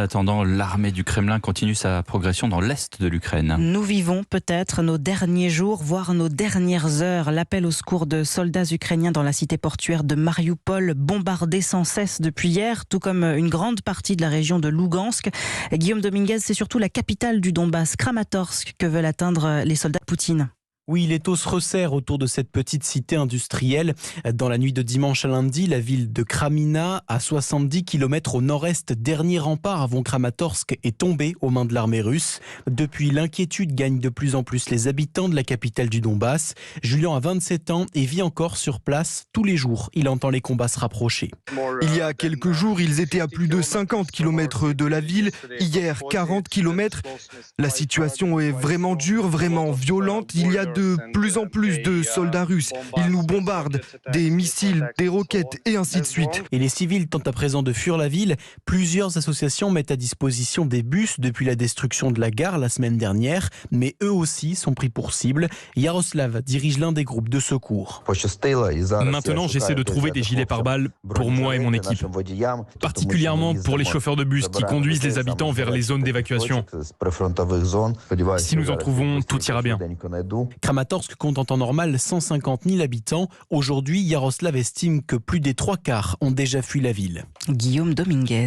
attendant, l'armée du Kremlin continue sa progression dans l'est de l'Ukraine. Nous vivons peut-être nos derniers jours, voire nos dernières heures. L'appel au secours de soldats ukrainiens dans la cité portuaire de Mariupol, bombardée sans cesse depuis hier, tout comme une grande partie de la région de Lougansk. Guillaume Dominguez, c'est surtout la capitale du Donbass, Kramatorsk, que veulent atteindre les soldats de Poutine. Oui, l'étau se resserre autour de cette petite cité industrielle. Dans la nuit de dimanche à lundi, la ville de Kramina, à 70 km au nord-est, dernier rempart avant Kramatorsk, est tombée aux mains de l'armée russe. Depuis, l'inquiétude gagne de plus en plus les habitants de la capitale du Donbass. Julien a 27 ans et vit encore sur place. Tous les jours, il entend les combats se rapprocher. Il y a quelques jours, ils étaient à plus de 50 km de la ville. Hier, 40 km. La situation est vraiment dure, vraiment violente. Il y a de plus en plus de soldats russes. Ils nous bombardent, des missiles, des roquettes et ainsi de suite. Et les civils tentent à présent de fuir la ville. Plusieurs associations mettent à disposition des bus depuis la destruction de la gare la semaine dernière, mais eux aussi sont pris pour cible. Yaroslav dirige l'un des groupes de secours. Maintenant, j'essaie de trouver des gilets pare-balles pour moi et mon équipe, particulièrement pour les chauffeurs de bus qui conduisent les habitants vers les zones d'évacuation. Si nous en trouvons, tout ira bien. Kramatorsk compte en temps normal 150 000 habitants. Aujourd'hui, Yaroslav estime que plus des 3/4 ont déjà fui la ville. Guillaume Dominguez.